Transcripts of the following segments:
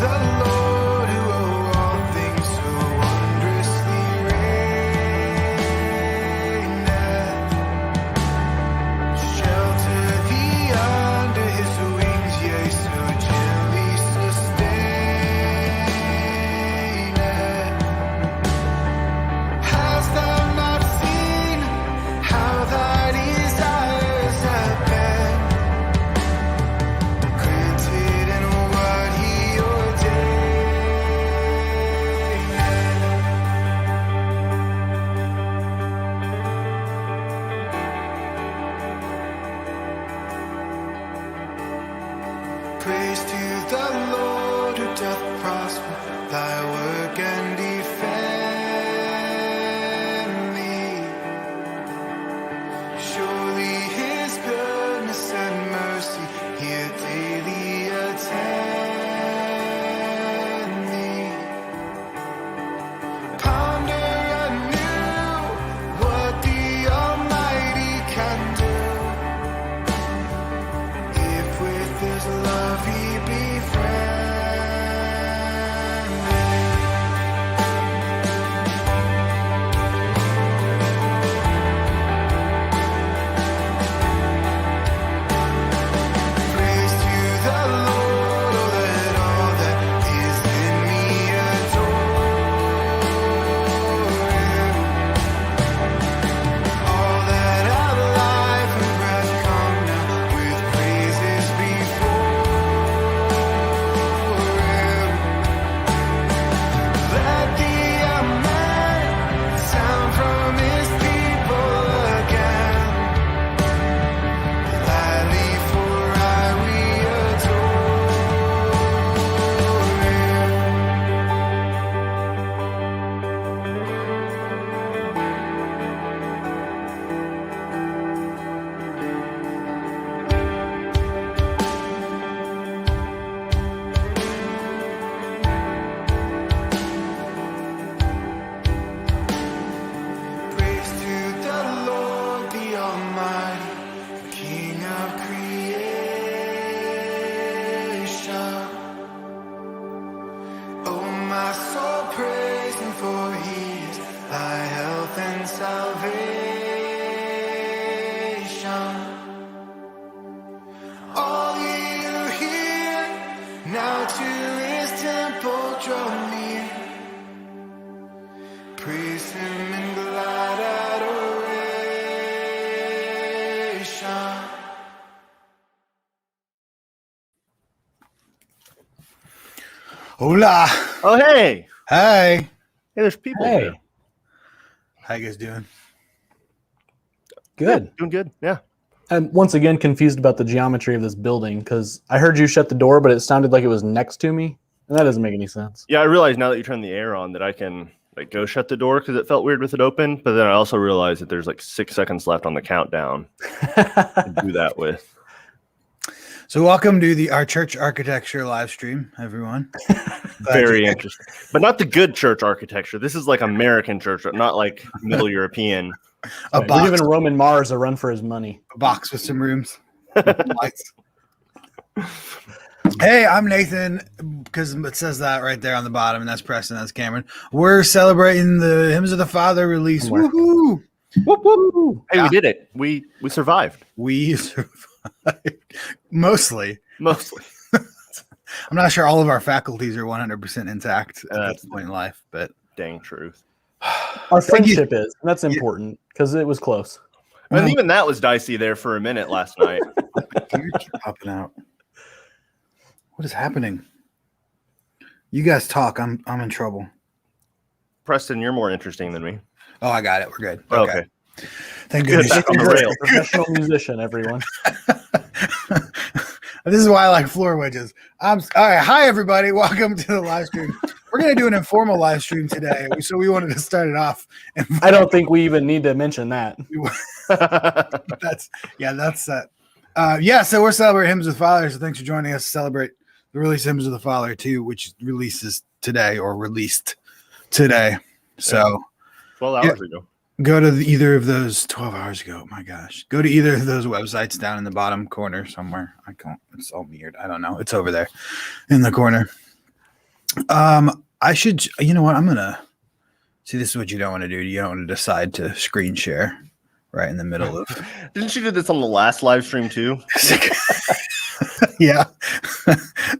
the Lord who o'er all things so wondrously reigneth. Shelter thee under his wings, yea, so gently sustaineth. Hast thou not seen how thy desires have been granted in what he ordained? Praise to the Lord who doth prosper thy work and defend thee. Surely his goodness and mercy here daily attend thee. Ponder anew what the Almighty can do, if with his love he befriend. Praise to the Lord, oh let all that is in me adore him. All that have life and breath come now with praises before him. Let the amen sound from his people again. Gladly for I we adore him. Praise to the Lord, the Almighty, King of creation. Oh, my soul, praise him, for he is thy health and salvation. All ye who hear, now to his temple draw near. Praise him in glad adoration. Hola. Oh, hey. Hey. Hey, there's people Hey, here. How you guys doing? good. Yeah, doing good. Yeah. I'm once again confused about the geometry of this building because I heard you shut the door, but it sounded like it was next to me, and that doesn't make any sense. Yeah, I realize now that you turn the air on that I can like go shut the door because it felt weird with it open. But then I also realized that there's like 6 seconds left on the countdown to do that with. So welcome to our church architecture live stream, everyone. Very interesting. But not the good church architecture. This is like American church, not like Middle European. A We're box, giving Roman Mars a run for his money. a box with some rooms. Lights. Hey, I'm Nathan, because it says that right there on the bottom, and that's Preston, that's Cameron. We're celebrating the Hymns of the Father release. Somewhere. Woohoo! Whoop, whoop. Hey, Yeah. we did it. We survived. We survived. Mostly. Mostly. I'm not sure all of our faculties are 100% intact at this point in life, but Dang truth. Our Thank you. friendship is, and that's important because it was close. And even that was dicey there for a minute last night. Ears keep popping out. What is happening? You guys talk. I'm in trouble. Preston, you're more interesting than me. Oh, I got it. We're good. Okay. Thank Good, goodness. back on the rails. Professional musician, everyone. This is why I like floor wedges. All right. Hi, everybody. Welcome to the live stream. We're going to do an informal live stream today. So we wanted to start it off. I don't think we even need to mention that. So we're celebrating Hymns of the Father. So thanks for joining us to celebrate the release of Hymns of the Father 2, which releases today or released today. So 12 hours ago. go to either of those 12 hours ago. Oh my gosh. Go to either of those websites down in the bottom corner somewhere. It's all weird. I don't know. It's over there in the corner. I should. You know what? I'm gonna see. This is what you don't want to do. You don't want to decide to screen share right in the middle of. Didn't you do this on the last live stream too? Yeah.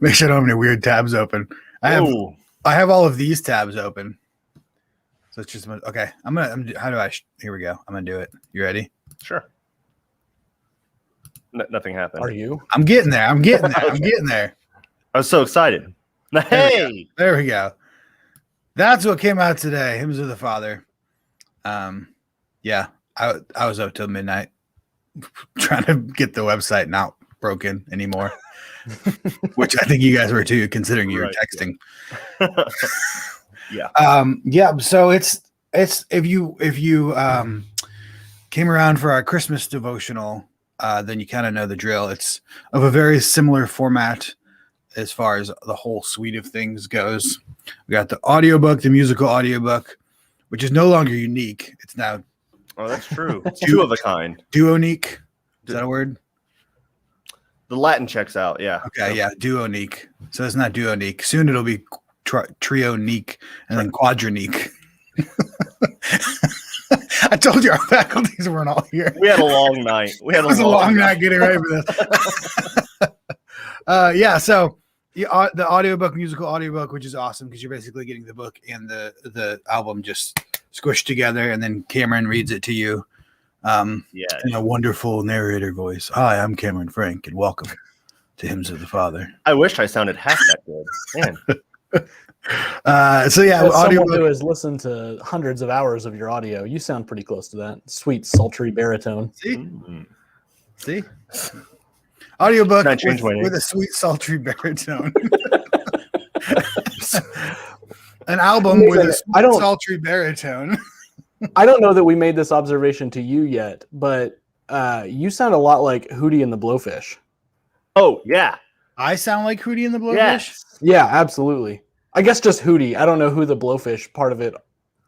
Make sure I don't have any weird tabs open. I have all of these tabs open. So it's just okay. How do I? Here we go. I'm gonna do it. You ready? Sure. Nothing happened. Are you? I'm getting there. I'm getting there. Okay. I'm getting there. I was so excited. Hey, There we go. That's what came out today. Hymns of the Father. Yeah, I was up till midnight trying to get the website not broken anymore, which I think you guys were too, considering you were texting. Yeah. Yeah. So it's if you came around for our Christmas devotional, then you kind of know the drill. It's of a very similar format as far as the whole suite of things goes. We got the audiobook, the musical audiobook, which is no longer unique. It's now that's true. It's two of a kind. duonique. Is that a word? The Latin checks out. Yeah. Okay. Yeah. Duonique. So it's not duonique. Soon it'll be trionique and then quadronique. I told you our faculties weren't all here. We had a long night. It was a long night getting ready for this. Yeah. So the audiobook, musical audiobook, which is awesome because you're basically getting the book and the album just squished together, and then Cameron reads it to you. In a wonderful narrator voice. Hi, I'm Cameron Frank, and welcome to Hymns of the Father. I wish I sounded half that good. Man. So yeah, As someone audiobook. who has listened to hundreds of hours of your audio, you sound pretty close to that sweet, sultry baritone. See? Audiobook Can I change my name? with a sweet, sultry baritone. An album with a sweet, sultry baritone. I don't know that we made this observation to you yet, but you sound a lot like Hootie and the Blowfish. Oh, yeah. I sound like Hootie and the Blowfish? Yes. Yeah, absolutely. I guess just Hootie. I don't know who the Blowfish part of it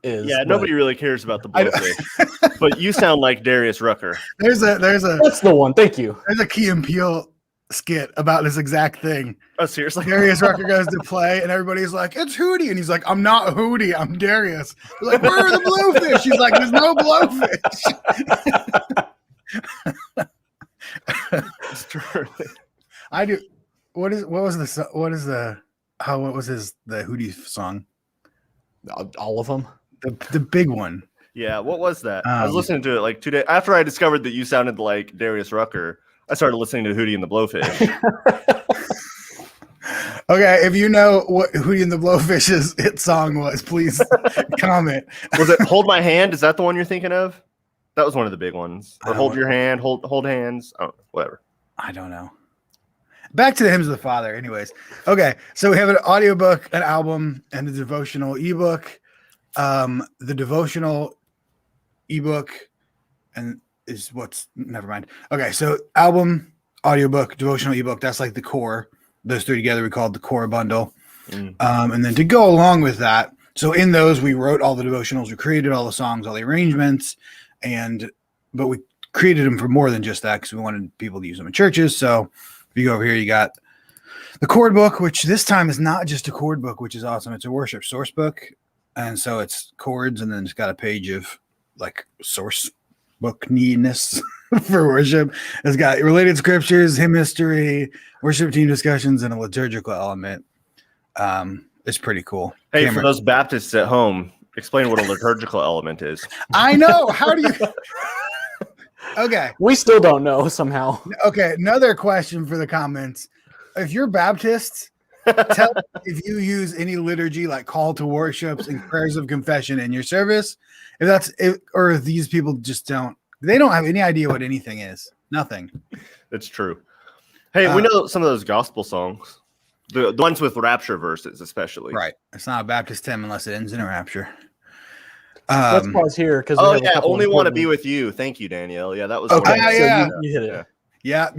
is. Yeah, nobody really cares about the Blowfish. But you sound like Darius Rucker. There's a That's the one. Thank you. There's a Key and Peele skit about this exact thing. Oh, seriously? Darius Rucker goes to play, and everybody's like, "It's Hootie," and he's like, "I'm not Hootie, I'm Darius." They're like, "Where are the blowfish?" He's like, "There's no blowfish." It's true. I do. What was the Hootie song? All of them. The big one. Yeah, what was that? I was listening to it like 2 days after I discovered that you sounded like Darius Rucker. I started listening to Hootie and the Blowfish. Okay, if you know what Hootie and the Blowfish's hit song was, please comment. Was it "Hold My Hand"? Is that the one you're thinking of? That was one of the big ones. Or "Hold Your Hand," hold hands. Oh, whatever. I don't know. Back to the Hymns of the Father. Anyways, okay, so we have an audiobook, an album, and a devotional ebook. The devotional ebook and is what's never mind. Okay, so album, audiobook, devotional ebook. That's like the core. Those three together we called the core bundle. And then to go along with that, so in those we wrote all the devotionals, we created all the songs, all the arrangements, but we created them for more than just that because we wanted people to use them in churches. So if you go over here, you got the chord book, which this time is not just a chord book, which is awesome. It's a worship source book. And so it's chords, and then it's got a page of like source book needness for worship. It's got related scriptures, hymn history, worship team discussions, and a liturgical element. It's pretty cool. Hey, Cameron. for those Baptists at home, explain what a liturgical element is. I know. How do you? Okay. We still don't know somehow. Okay. Another question for the comments. If you're Baptist, tell me if you use any liturgy like call to worships and prayers of confession in your service. Or if these people just don't have any idea what anything is. Nothing. It's true. Hey, we know some of those gospel songs. The ones with rapture verses, especially. Right. It's not a Baptist hymn unless it ends in a rapture. Let's pause here because only want to be with you. Thank you, Danielle. Yeah, that was okay. one. Yeah. You hit it. Yep.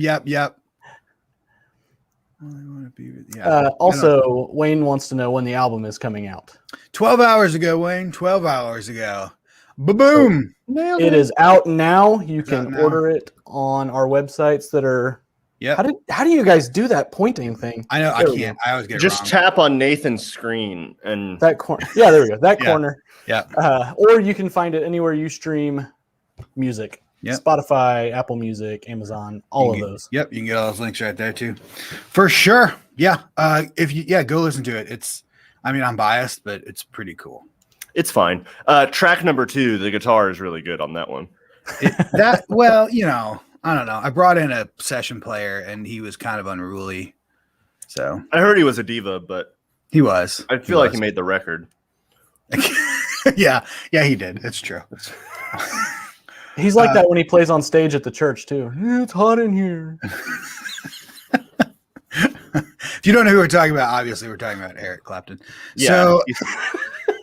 Only want to be with you. Also, Wayne wants to know when the album is coming out. 12 hours ago, Wayne. 12 hours ago. Ba-boom. It is out now. You can order it on our websites that are Yeah. How do you guys do that pointing thing? I know. I There we can't. I always get it Just wrong. tap on Nathan's screen and That corner. Yeah, there we go. That Yeah. corner. Yeah. Or you can find it anywhere you stream music. Yep. Spotify, Apple Music, Amazon, all of those. Yep. You can get all those links right there too. For sure. Yeah. If you go listen to it. I'm biased, but it's pretty cool. it's fine. Track number 2, the guitar is really good on that one. Well, I don't know. I brought in a session player and he was kind of unruly. So I heard he was a diva, but he was. I feel like he made the record. Yeah, he did. It's true. He's like that when he plays on stage at the church too. It's hot in here. If you don't know who we're talking about, obviously we're talking about Eric Clapton. Yeah.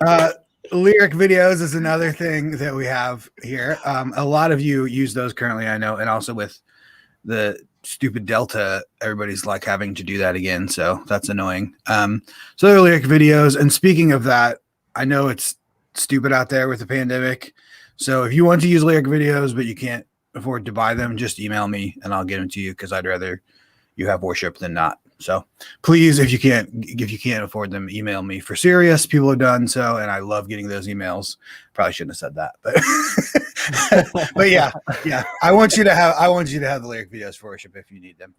So lyric videos is another thing that we have here. A lot of you use those currently, I know, and also with the stupid Delta, everybody's like having to do that again. So that's annoying. So there are lyric videos. And speaking of that, I know it's stupid out there with the pandemic. So if you want to use lyric videos, but you can't afford to buy them, just email me and I'll get them to you because I'd rather you have worship than not. So please, if you can't afford them, email me. For serious, people have done so, and I love getting those emails. Probably shouldn't have said that, but but yeah. I want you to have the lyric videos for worship if you need them.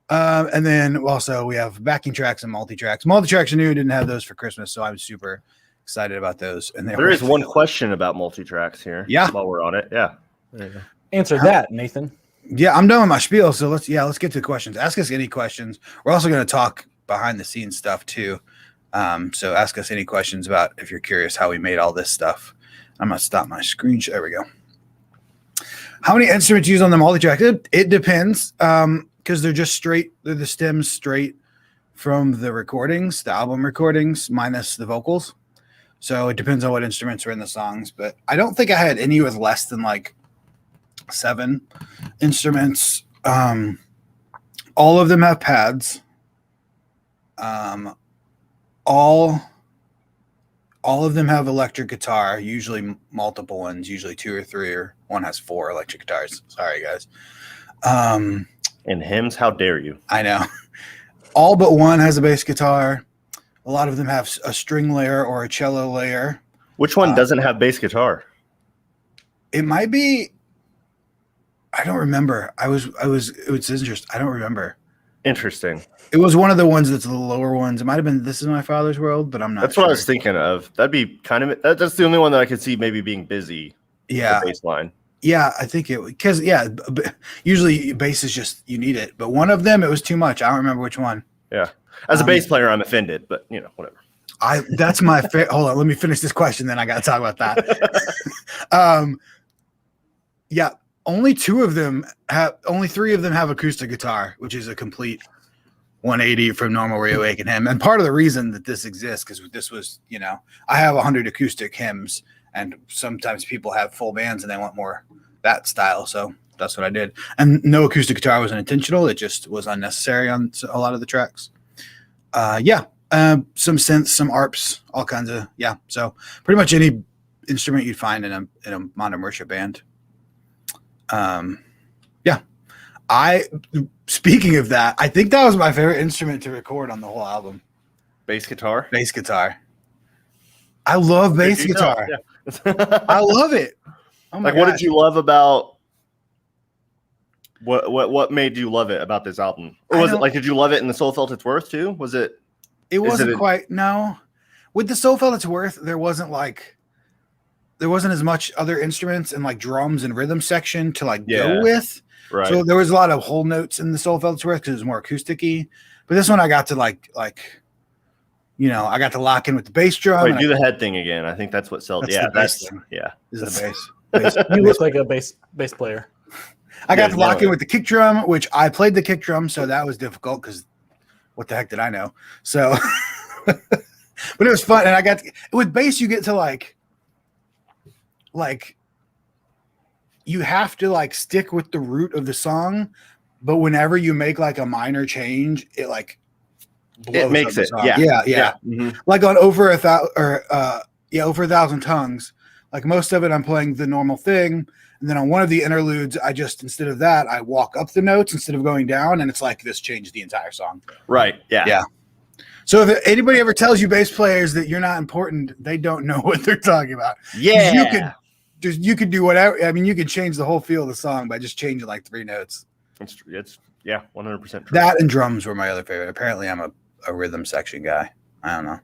And then also we have backing tracks and multi-tracks. Multi-tracks are new. Didn't have those for Christmas, so I'm super excited about those. And there is one question about multi-tracks here. Yeah. While we're on it. Yeah. There you go. Answer that, Nathan. Yeah, I'm done with my spiel. So let's get to the questions. Ask us any questions. We're also going to talk behind the scenes stuff too. So ask us any questions about if you're curious how we made all this stuff. I'm going to stop my screen. There we go. How many instruments used on the multi-track? It depends. Because they're the stems straight from the recordings, the album recordings, minus the vocals. So it depends on what instruments are in the songs. But I don't think I had any with less than like 7 instruments. All of them have pads. All of them have electric guitar, usually multiple ones, usually 2 or 3, or one has 4 electric guitars. Sorry, guys. And hymns, how dare you? I know. All but one has a bass guitar. A lot of them have a string layer or a cello layer. Which one doesn't have bass guitar? It might be. I don't remember. It was interesting. I don't remember. Interesting. It was one of the ones that's the lower ones. It might have been This Is My Father's World, but I'm not That's sure. what I was thinking of. That'd be kind of that's the only one that I could see maybe being busy. Yeah. The bass line. Yeah, I think because usually bass is just you need it, but one of them it was too much. I don't remember which one. Yeah. As a bass player, I'm offended, but whatever. That's my hold on, let me finish this question, then I got to talk about that. Yeah, only 3 of them have acoustic guitar, which is a complete 180 from normal where you awaken him. And part of the reason that this exists because this was, I have 100 acoustic hymns, and sometimes people have full bands and they want more that style. So that's what I did. And no acoustic guitar was intentional. It just was unnecessary on a lot of the tracks. Some synths, some ARPs, all kinds of, So pretty much any instrument you'd find in a modern worship band. Speaking of that, I think that was my favorite instrument to record on the whole album. Bass guitar? Bass guitar. I love bass guitar. Yeah. I love it. Oh my what gosh. did you love about what made you love it about this album? Or was it like, did you love it in The Soul Felt Its Worth too? Was it? It wasn't quite. No, with The Soul Felt Its Worth, there wasn't as much other instruments and like drums and rhythm section to go with. Right. So there was a lot of whole notes in The Soul Felt Its Worth because it was more acoustic-y. But this one I got to I got to lock in with the bass drum. Wait, do the head thing again. I think that's what sold. That's the bass thing. Yeah. This is the bass. You look like a bass player. I got to lock in with the kick drum, which I played the kick drum, so that was difficult because what the heck did I know? So, but it was fun, and with bass you get to like you have to stick with the root of the song, but whenever you make a minor change, it blows makes up it. the song. Yeah. Mm-hmm. Like on Over a Thousand Tongues, most of it I'm playing the normal thing, and And then on one of the interludes, I just, instead of that, I walk up the notes instead of going down. And it's like, this changed the entire song. Right. Yeah. Yeah. So if anybody ever tells you bass players that you're not important, they don't know what they're talking about. Yeah. You could do whatever. I mean, you could change the whole feel of the song by just changing like 3 notes. It's 100% true. That and drums were my other favorite. Apparently, I'm a rhythm section guy. I don't know.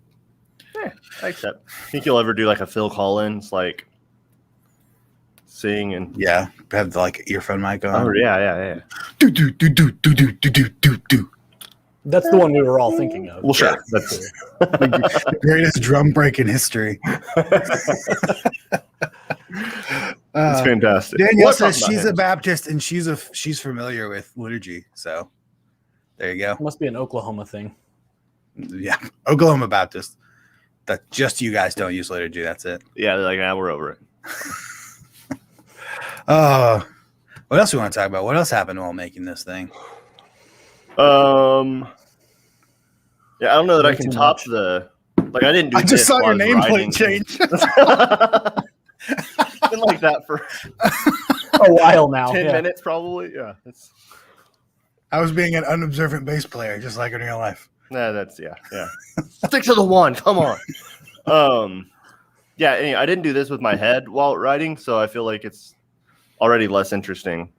Yeah, I accept. Think you'll ever do like a Phil Collins, like sing and Have the like earphone mic on. oh yeah. Do do do do do do do do do do. That's the one we were all thinking of. Well, sure. That's The greatest drum break in history. it's fantastic. Danielle We'll says talk about she's a him. Baptist and she's familiar with liturgy. So there you go. It must be an Oklahoma thing. Yeah, Oklahoma Baptist. That just you guys don't use liturgy. That's it. Yeah, they're like, we're over it. Oh, what else we want to talk about? What else happened while making this thing? Yeah, I don't know that I Way can too top much. the like. I didn't do. I just this saw while your I was writing. nameplate change. Been like that for A while now. 10 yeah. minutes, probably. Yeah, it's I was being an unobservant bass player, just like in real life. that's yeah. Stick to the one. Come on. Yeah. Anyway, I didn't do this with my head while writing, so I feel like it's already less interesting.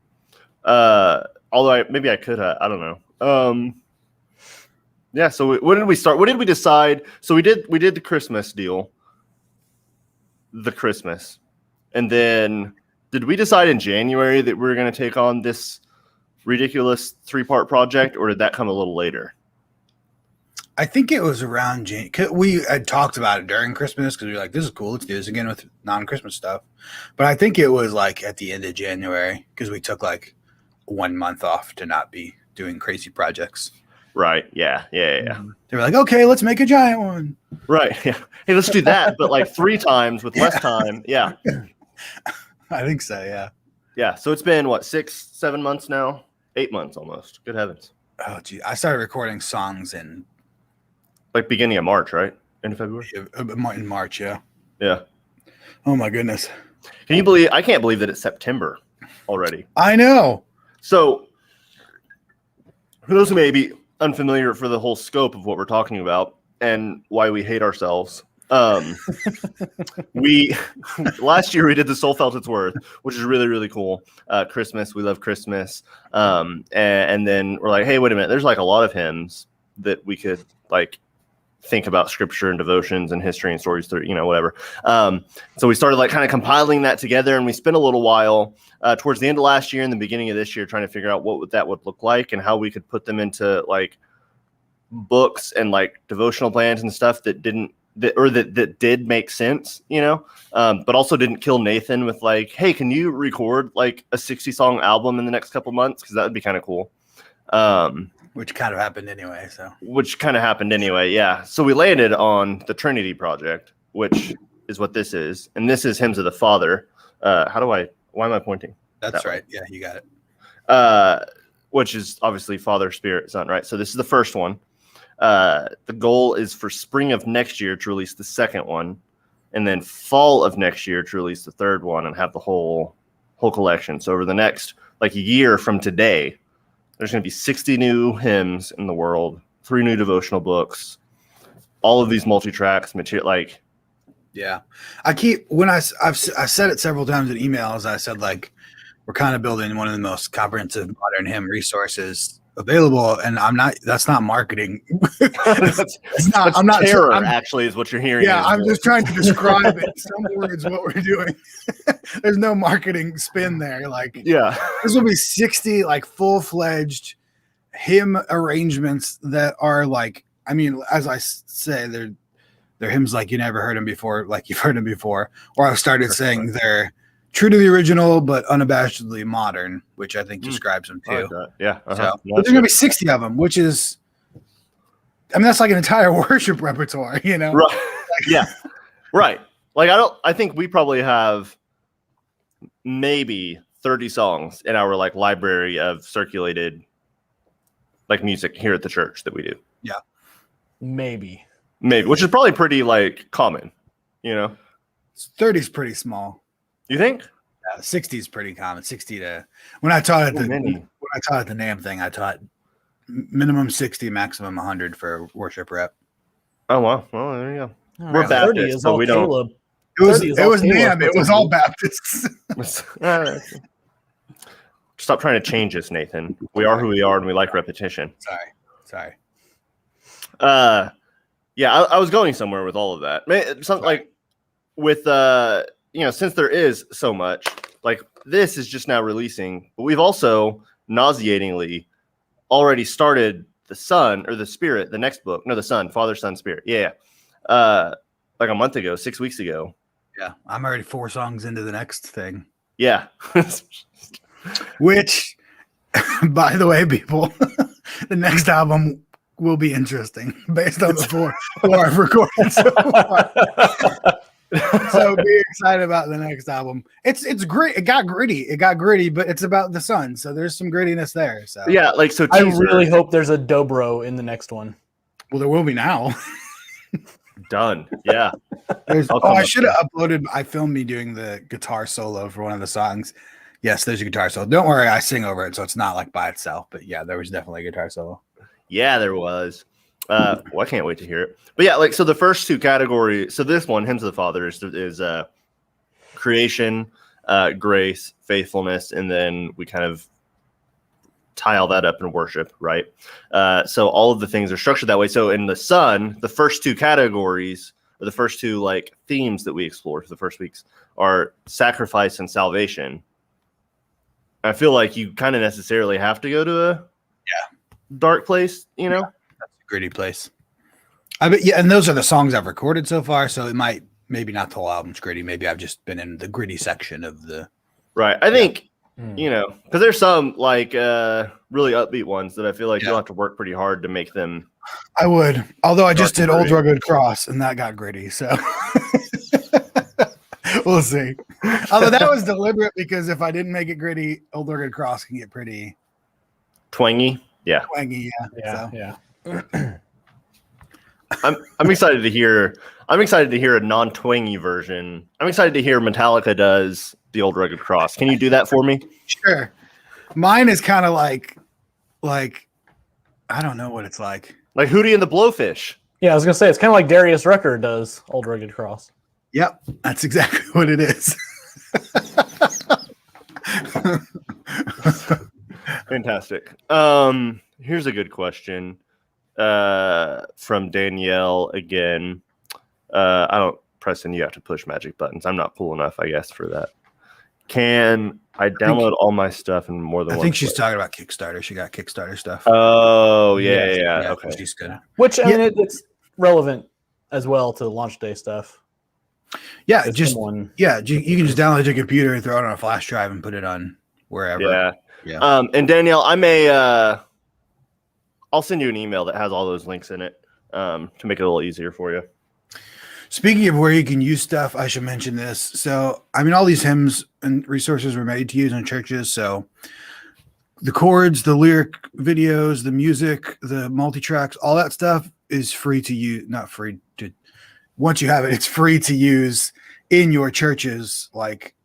Although maybe I could. I don't know. Yeah. So when did we start? What did we decide? So we did the Christmas deal. The Christmas, and then did we decide in January that we were going to take on this ridiculous 3-part project, or did that come a little later? I think it was around January. We had talked about it during Christmas because we were like, this is cool. Let's do this again with non-Christmas stuff. But I think it was like at the end of January because we took like 1 month off to not be doing crazy projects. Right. Yeah. They were like, okay, let's make a giant one. Right. Yeah. Hey, let's do that, but like 3 times with less time. Yeah. I think so, yeah. Yeah. So it's been what, 6-7 months now? 8 months almost. Good heavens. Oh, gee. I started recording songs in Like beginning of March, right? End of February? in March, yeah. Yeah. Oh, my goodness. Can you believe? I can't believe that it's September already. I know. So, for those who may be unfamiliar for the whole scope of what we're talking about and why we hate ourselves, we last year we did the Soul Felt Its Worth, which is really, really cool. Christmas, we love Christmas. And then we're like, hey, wait a minute, there's like a lot of hymns that we could like think about scripture and devotions and history and stories through, whatever. So we started like kind of compiling that together, and we spent a little while towards the end of last year and the beginning of this year trying to figure out what that would look like and how we could put them into like books and like devotional plans and stuff that did make sense, but also didn't kill Nathan with like, hey, can you record like a 60-song album in the next couple months? Because that would be kind of cool. Which kind of happened anyway, Yeah. So we landed on the Trinity Project, which is what this is. And this is Hymns of the Father. Why am I pointing? That's right. Yeah, you got it. Which is obviously Father, Spirit, Son, right? So this is the first one. The goal is for spring of next year to release the second one, and then fall of next year to release the third one and have the whole collection. So over the next like year from today, there's going to be 60 new hymns in the world, 3 new devotional books, all of these multi-tracks material. Like, yeah, I've said it several times in emails. I said like we're kind of building one of the most comprehensive modern hymn resources available, and that's not marketing. I'm not terror. Actually, is what you're hearing. Yeah, I'm just trying to describe in some words what we're doing. There's no marketing spin there. Like, yeah, this will be 60 like full-fledged hymn arrangements that are like, I mean, as I say, they're hymns like you never heard them before, like you've heard them before. Or I've started saying they're true to the original, but unabashedly modern, which I think describes them too. Like yeah. So, but there's going to be 60 of them, which is, I mean, that's like an entire worship repertoire, Right. Yeah. Right. Like, I think we probably have maybe 30 songs in our like library of circulated like music here at the church that we do. Yeah. Maybe, which is probably pretty like common, 30 is pretty small. You think? 60 is pretty common. 60 to when I taught at So the many. when I taught at the NAM thing, I taught minimum 60, maximum 100 for worship rep. Oh wow. Well, there you go. All We're right, 30 Baptist, is so all we don't- Caleb. It was 30 is it all was Caleb NAM. It puts was in all you. Baptists. Stop trying to change us, Nathan. We are who we are, and we like repetition. Sorry. Yeah, I was going somewhere with all of that. Something like with since there is so much, like this is just now releasing, but we've also nauseatingly already started the Son or the Spirit, the next book. No, the Son, Father, Son, Spirit. Yeah. Like a month ago, 6 weeks ago. Yeah, I'm already 4 songs into the next thing. Yeah. Which, by the way, people, the next album will be interesting based on the 4 I've recorded so far. So be excited about the next album. It's great. It got gritty, but it's about the Son, so there's some grittiness there. So Yeah, like so. I Teaser, really hope there's a dobro in the next one. well, there will be now. done. Yeah. I should have uploaded. I filmed me doing the guitar solo for one of the songs. Yes, there's a guitar solo. Don't worry, I sing over it, so it's not like by itself. But yeah, there was definitely a guitar solo. Yeah, there was. Well, I can't wait to hear it. But yeah, like so the first 2 categories. So this one, Hymns of the Father, is creation, grace, faithfulness, and then we kind of tie all that up in worship, right? So all of the things are structured that way. So in the Son, the first 2 categories, or the first 2 like themes that we explored for the first weeks, are sacrifice and salvation. I feel like you kind of necessarily have to go to a dark place, you know? That's a gritty place. I bet, yeah, and those are the songs I've recorded so far. So it might, maybe not the whole album's gritty. Maybe I've just been in the gritty section of the. Right. I think, because there's some like really upbeat ones that I feel like you'll have to work pretty hard to make them. I would, although I just Dark did and Old Gritty. Rugged Cross, and that got gritty. So we'll see. Although that was deliberate because if I didn't make it gritty, Old Rugged Cross can get pretty Twangy. Yeah. twangy. Yeah. I'm excited to hear. I'm excited to hear a non-twangy version. I'm excited to hear Metallica does the Old Rugged Cross. Can you do that for me? Sure. Mine is kind of like I don't know what it's like. Like Hootie and the Blowfish. Yeah, I was gonna say it's kind of like Darius Rucker does Old Rugged Cross. Yep, that's exactly what it is. Fantastic. Here's a good question from Danielle again. I don't, Preston, you have to push magic buttons. I'm not cool enough, I guess, for that. Can I download all my stuff in more than I one think she's place? talking about Kickstarter. She got Kickstarter stuff. Oh, yeah. Okay. She's good. Which I mean, it's relevant as well to the launch day stuff. Yeah, It's just someone- you can just download your computer and throw it on a flash drive and put it on wherever. Yeah. And Danielle, I may I'll send you an email that has all those links in it to make it a little easier for you. Speaking of where you can use stuff, I should mention this. So, I mean, all these hymns and resources were made to use in churches. So, the chords, the lyric videos, the music, the multi-tracks, all that stuff is free to use. Not free to. Once you have it, it's free to use in your churches, like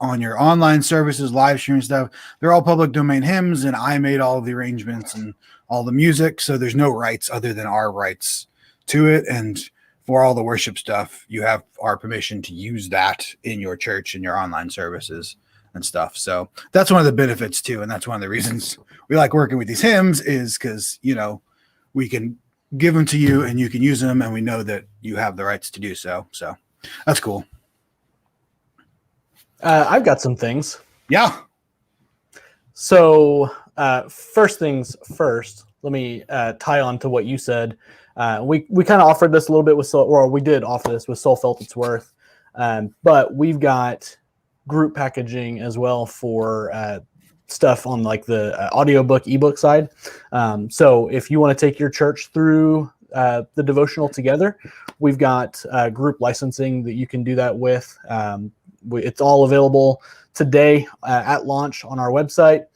on your online services, live stream stuff. They're all public domain hymns, and I made all of the arrangements and all the music. So there's no rights other than our rights to it. And for all the worship stuff, you have our permission to use that in your church and your online services and stuff. So that's one of the benefits too. And that's one of the reasons we like working with these hymns is because, we can give them to you and you can use them and we know that you have the rights to do so. So that's cool. I've got some things. Yeah. So first things first, let me tie on to what you said. We kind of offered this a little bit with we did offer this with Soul Felt Its Worth, but we've got group packaging as well for stuff on like the audiobook ebook side. So if you want to take your church through the devotional together, we've got group licensing that you can do that with. It's all available today at launch on our website,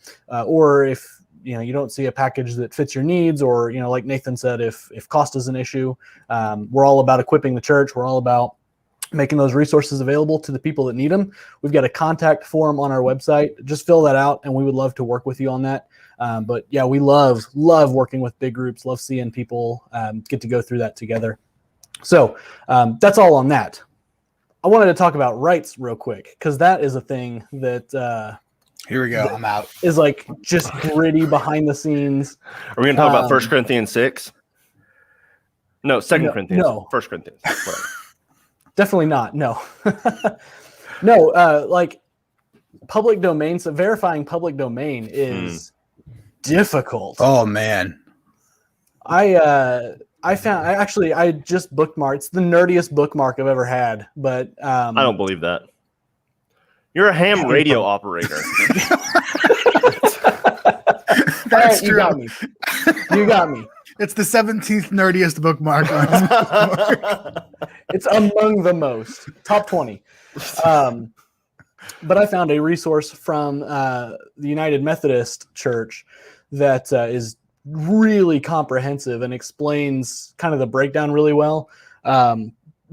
or if you don't see a package that fits your needs, or like Nathan said, if cost is an issue, we're all about equipping the church. We're all about making those resources available to the people that need them. We've got a contact form on our website. Just fill that out, and we would love to work with you on that. But yeah, we love working with big groups, love seeing people get to go through that together. So that's all on that. I wanted to talk about rights real quick, because that is a thing that Here we go. I'm out. is like just gritty behind the scenes. Are we going to talk about 1 Corinthians 6? No, 2 Corinthians. No. 1 Corinthians. Right. Definitely not. No. No, like public domain. So verifying public domain is difficult. Oh man. I just bookmarked. It's the nerdiest bookmark I've ever had, but I don't believe that. You're a ham radio operator. That's right, true. You got me. It's the 17th nerdiest bookmark. It's among the most top 20. But I found a resource from the United Methodist Church that is really comprehensive and explains kind of the breakdown really well.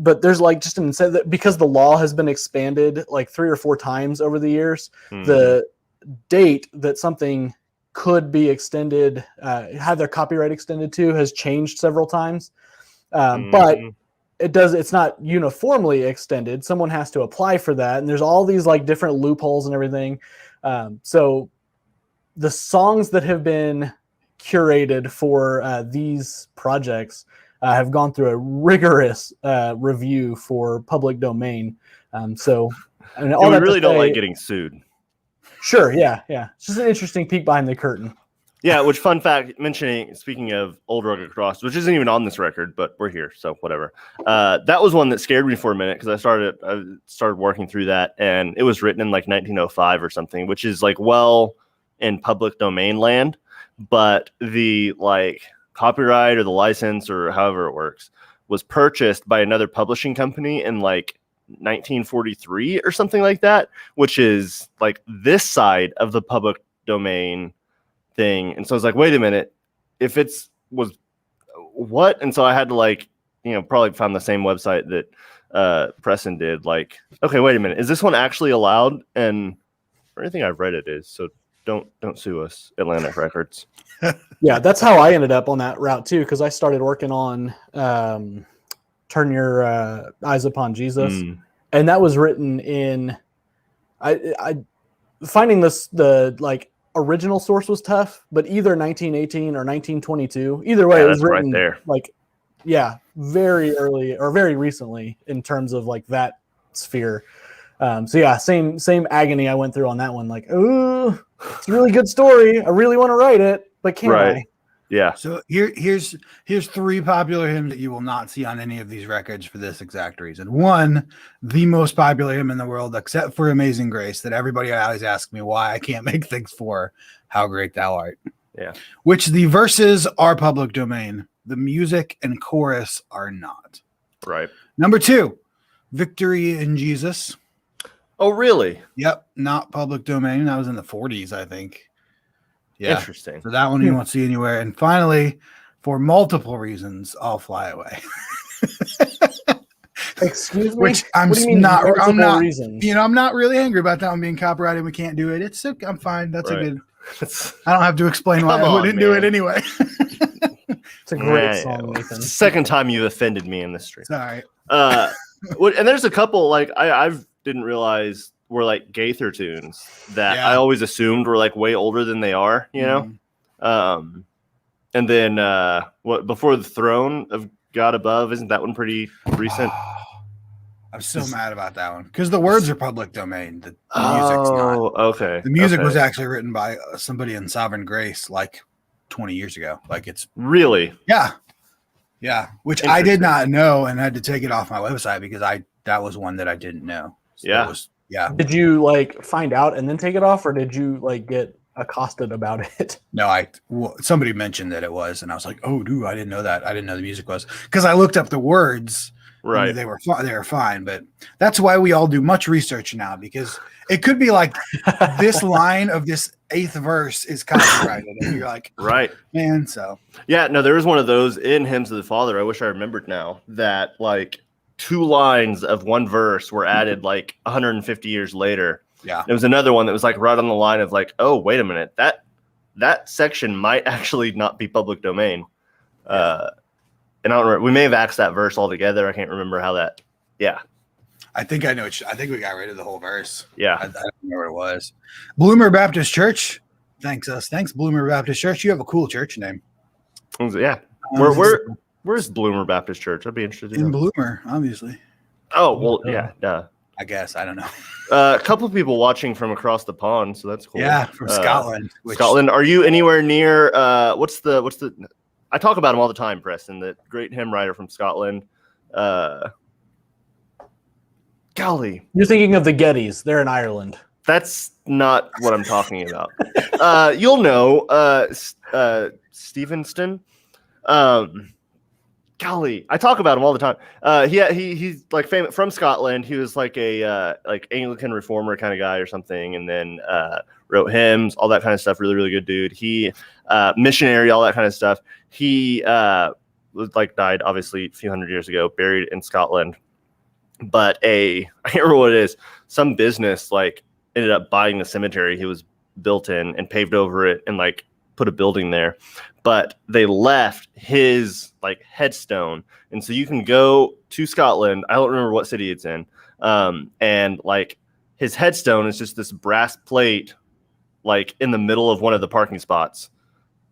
But there's like just an incentive that because the law has been expanded like 3 or 4 times over the years, the date that something could be extended, have their copyright extended to, has changed several times. But it's not uniformly extended. Someone has to apply for that. And there's all these like different loopholes and everything. So the songs that have been curated for these projects have gone through a rigorous review for public domain. So and all we that really to don't say, like getting sued. Sure. Yeah. It's just an interesting peek behind the curtain. Yeah, which fun fact, speaking of Old Rugged Cross, which isn't even on this record, but we're here, so whatever. That was one that scared me for a minute because I started working through that, and it was written in like 1905 or something, which is like well in public domain land, but the like copyright or the license or however it works was purchased by another publishing company in like 1943 or something like that, which is like this side of the public domain thing. And so I was like, wait a minute, if was what? And so I had to like, probably found the same website that Preston did. Like, okay, wait a minute, is this one actually allowed? And for anything I've read, it is. So don't sue us, Atlantic Records. Yeah, that's how I ended up on that route too, because I started working on Turn Your Eyes Upon Jesus, and that was written in. I finding the like original source was tough, but either 1918 or 1922. Either way, it was written right there. Like, very early or very recently in terms of like that sphere. So yeah, same agony I went through on that one. Like, oh, it's a really good story. I really want to write it, but can't I? Yeah. So here's 3 popular hymns that you will not see on any of these records for this exact reason. One, the most popular hymn in the world, except for Amazing Grace, that everybody always asks me why I can't make things for How Great Thou Art. Yeah. Which the verses are public domain. The music and chorus are not. Right. Number 2, Victory in Jesus. Oh, really? Yep, not public domain. That was in the 40s, I think. Yeah. Interesting. So that one you won't see anywhere. And finally, for multiple reasons, I'll fly away. Excuse me. Which I'm What do you mean not. I'm multiple not. reasons? I'm not really angry about that one being copyrighted. We can't do it. It's. I'm fine. That's Right. a good. I don't have to explain why Come I on, wouldn't do man. it anyway. It's a great Yeah, song, Nathan. Second time you offended me in this stream. Sorry. And there's a couple like I didn't realize were like Gaither tunes that I always assumed were like way older than they are, And then what Before the Throne of God Above, isn't that one pretty recent? I'm so mad about that one because the words are public domain. The music's not. Okay. The music was okay. actually written by somebody in Sovereign Grace like 20 years ago. Like it's Really. Yeah, which I did not know and had to take it off my website because that was one that I didn't know. So Did you like find out and then take it off, or did you like get accosted about it? No, somebody mentioned that it was, and I was like, oh, dude, I didn't know that. I didn't know the music was because I looked up the words. Right. They were fine, but that's why we all do much research now because it could be like this line of this 8th verse is copyrighted, and you're like, right, man. So yeah, no, there was one of those in Hymns of the Father. I wish I remembered now that like 2 lines of one verse were added like 150 years later. Yeah. There was another one that was like right on the line of like, oh, wait a minute, that section might actually not be public domain. And I don't remember. We may have axed that verse altogether. I can't remember how that. Yeah. I think I know. I think we got rid of the whole verse. Yeah. I don't know what it was. Bloomer Baptist Church. Thanks, Bloomer Baptist Church. You have a cool church name. Yeah. Where's Bloomer Baptist Church? I'd be interested in Bloomer, obviously. Oh, well, yeah. Duh. I guess. I don't know. A couple of people watching from across the pond, so that's cool. Yeah, from Scotland. Scotland. Are you anywhere near what's the I talk about him all the time, Preston, the great hymn writer from Scotland. Golly. You're thinking of the Gettys. They're in Ireland. That's not what I'm talking about. You'll know Stevenston. Golly, I talk about him all the time. He's like famous from Scotland. He was like a like Anglican reformer kind of guy or something, and then wrote hymns, all that kind of stuff. Really, really good dude. He missionary, all that kind of stuff. He was like died obviously a few hundred years ago, buried in Scotland. But I can't remember what it is. Some business like ended up buying the cemetery he was built in and paved over it and like put a building there. But they left his like headstone, and so you can go to Scotland. I don't remember what city it's in, and like his headstone is just this brass plate, like in the middle of one of the parking spots,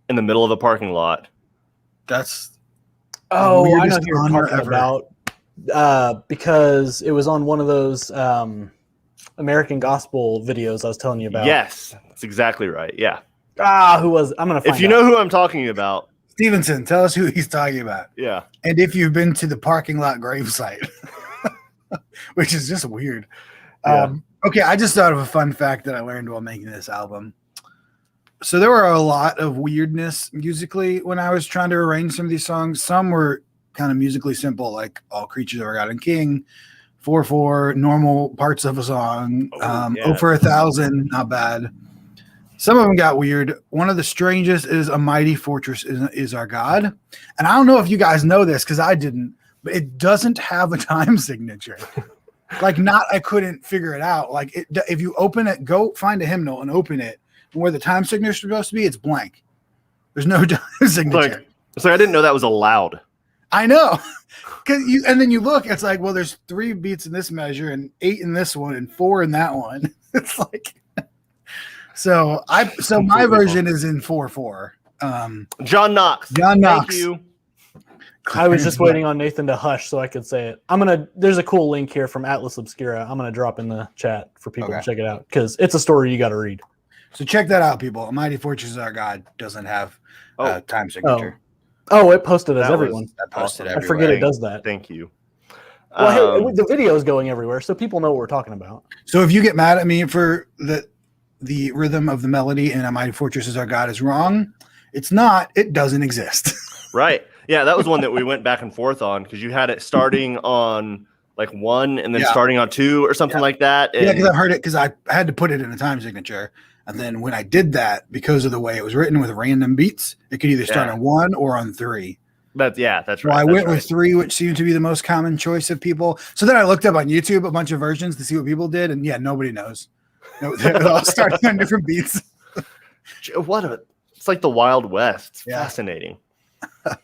in the middle of a parking lot. That's I know who you're talking about, because it was on one of those American Gospel videos I was telling you about. Yes, that's exactly right. Yeah. Who was? I'm gonna find if you know who I'm talking about. Stevenson, tell us who he's talking about. Yeah. And if you've been to the parking lot gravesite, which is just weird. Yeah. Okay, I just thought of a fun fact that I learned while making this album. So there were a lot of weirdness musically when I was trying to arrange some of these songs. Some were kind of musically simple, like All Creatures of our God and King, 4/4, normal parts of a song, Oh for 1,000, not bad. Some of them got weird. One of the strangest is A Mighty Fortress is Our God. And I don't know if you guys know this because I didn't, but it doesn't have a time signature. I couldn't figure it out. Like if you open it, go find a hymnal and open it. And where the time signature is supposed to be, it's blank. There's no time signature. So I didn't know that was allowed. I know. And then you look, it's like, well, there's 3 beats in this measure and 8 in this one and 4 in that one. It's like... So my version is in 4/4. John Knox. Thank you. I was just waiting on Nathan to hush so I could say it. There's a cool link here from Atlas Obscura. I'm gonna drop in the chat for people to check it out because it's a story you got to read. So check that out, people. A Mighty Fortress is Our God doesn't have time signature. Oh, it posted as everyone. I forget it does that. Thank you. Well, hey, the video is going everywhere, so people know what we're talking about. So if you get mad at me for the rhythm of the melody in A Mighty Fortress is Our God is wrong, it's not. It doesn't exist. Right. Yeah, that was one that we went back and forth on because you had it starting on like 1 and then starting on 2 or something like that. And because I've heard it because I had to put it in a time signature. And then when I did that, because of the way it was written with random beats, it could either start on 1 or on 3. That's right. So I went with 3, which seemed to be the most common choice of people. So then I looked up on YouTube a bunch of versions to see what people did. And nobody knows. They're all starting on different beats. It's like the Wild West. It's fascinating.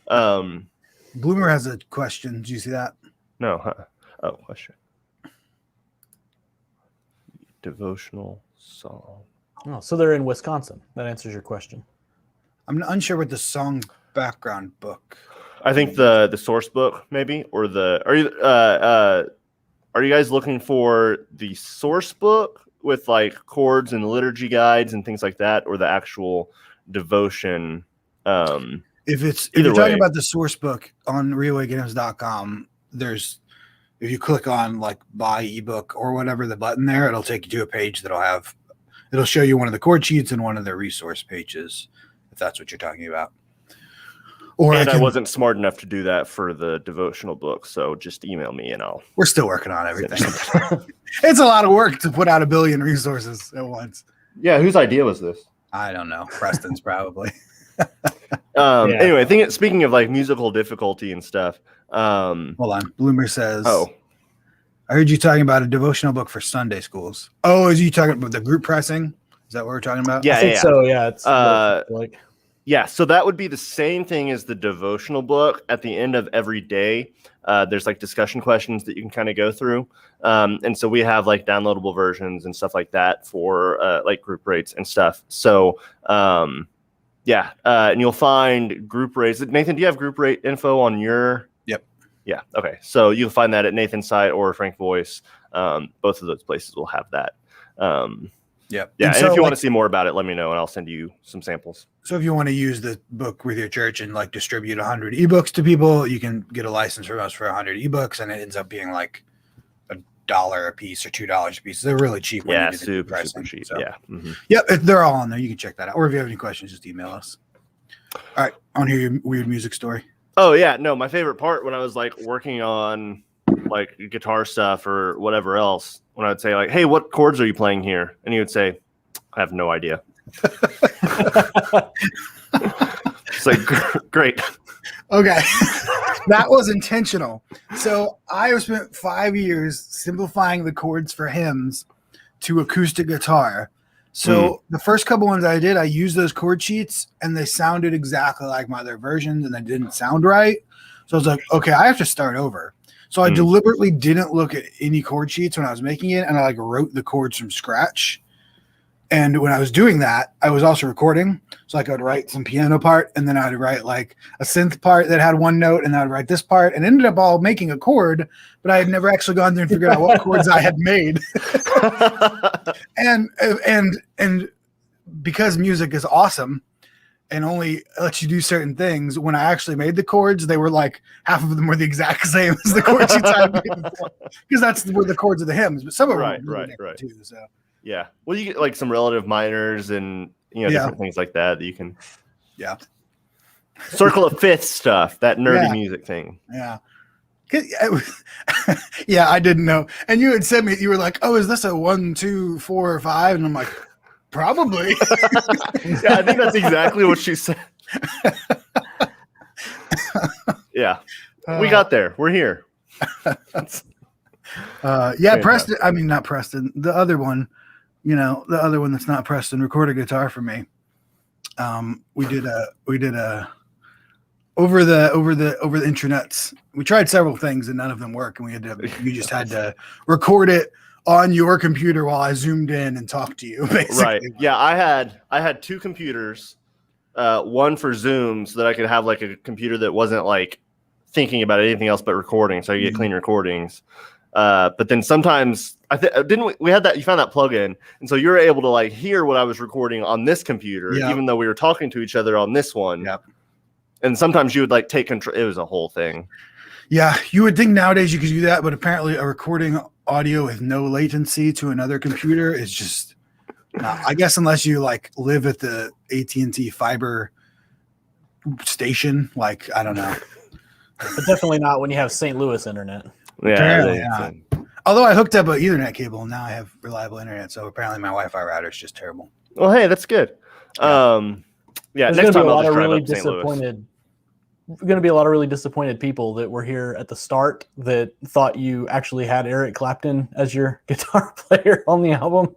Bloomer has a question. Did you see that? No. Oh, question. Devotional song. Oh, so they're in Wisconsin. That answers your question. I'm unsure what the song background book. I think the source book maybe, or are you guys looking for the source book with like chords and liturgy guides and things like that, or the actual devotion? If you're talking about the source book on reawakenhymns.com, if you click on like buy ebook or whatever the button there, it'll take you to a page it'll show you one of the chord sheets and one of the resource pages, if that's what you're talking about. I wasn't smart enough to do that for the devotional book, so just email me and we're still working on everything. It's a lot of work to put out 1 billion resources at once. Yeah, whose idea was this? I don't know. Preston's probably. Anyway, speaking of like musical difficulty and stuff. Hold on. Bloomer says, Oh, I heard you talking about a devotional book for Sunday schools. Oh, is you talking about the group pressing? Is that what we're talking about? Yeah, I think so. Yeah, it's like yeah. So that would be the same thing as the devotional book. At the end of every day, there's like discussion questions that you can kind of go through, and so we have like downloadable versions and stuff like that for like group rates and stuff. So yeah, and you'll find group rates. Nathan, do you have group rate info on your? Yep. Yeah. Okay. So you'll find that at Nathan's site or Frank Voice. Both of those places will have that. Yep. Yeah. And so, if you want to see more about it, let me know and I'll send you some samples. So if you want to use the book with your church and like distribute 100 ebooks to people, you can get a license from us for 100 ebooks, and it ends up being like $1 a piece or $2 a piece. They're really cheap. Yeah, super cheap. So. Yeah. Yep, they're all on there. You can check that out. Or if you have any questions, just email us. All right, I want to hear your weird music story. Oh yeah, no, my favorite part when I was like working on like guitar stuff or whatever else, when I'd say like, "Hey, what chords are you playing here?" and he would say, "I have no idea." It's like great. Okay, that was intentional. So I spent 5 years simplifying the chords for hymns to acoustic guitar. So the first couple ones I did, I used those chord sheets, and they sounded exactly like my other versions, and they didn't sound right. So I was like, okay, I have to start over. So I deliberately didn't look at any chord sheets when I was making it, and I like wrote the chords from scratch. And when I was doing that, I was also recording. So like I would write some piano part, and then I would write like a synth part that had one note, and I would write this part, and ended up all making a chord, but I had never actually gone through and figured out what chords I had made. and because music is awesome and only lets you do certain things, when I actually made the chords, they were like half of them were the exact same as the chord sheets I had made before, because that's were the chords of the hymns, but some of them were right too. So. Yeah. Well, you get like some relative minors and different things like that you can. Yeah. Circle of fifths stuff, that nerdy music thing. Yeah. Yeah, I didn't know. And you had said you were like, "Oh, is this a 1, 2, 4, or 5?" And I'm like, probably. Yeah, I think that's exactly what she said. Yeah. We got there. We're here. Yeah, Preston. I mean, not Preston. The other one, the other one that's not Preston recorded guitar for me. We did a over the intranets. We tried several things and none of them worked, and you just had to record it on your computer while I zoomed in and talked to you. Basically. Right. Yeah, I had two computers, one for Zoom so that I could have like a computer that wasn't like thinking about anything else but recording, so I could get clean recordings. But then sometimes we had that, you found that plugin, and so you're able to like hear what I was recording on this computer, even though we were talking to each other on this one. Yep. And sometimes you would like take control. It was a whole thing. Yeah. You would think nowadays you could do that, but apparently a recording audio with no latency to another computer is just, I guess, unless you like live at the AT&T fiber station, like, I don't know. But definitely not when you have St. Louis internet. Yeah. Although I hooked up an Ethernet cable, and now I have reliable internet. So apparently my Wi-Fi router is just terrible. Well, hey, that's good. Yeah. There's next time I'll I'll just drive really up to St. Louis. Going to be a lot of really disappointed people that were here at the start that thought you actually had Eric Clapton as your guitar player on the album.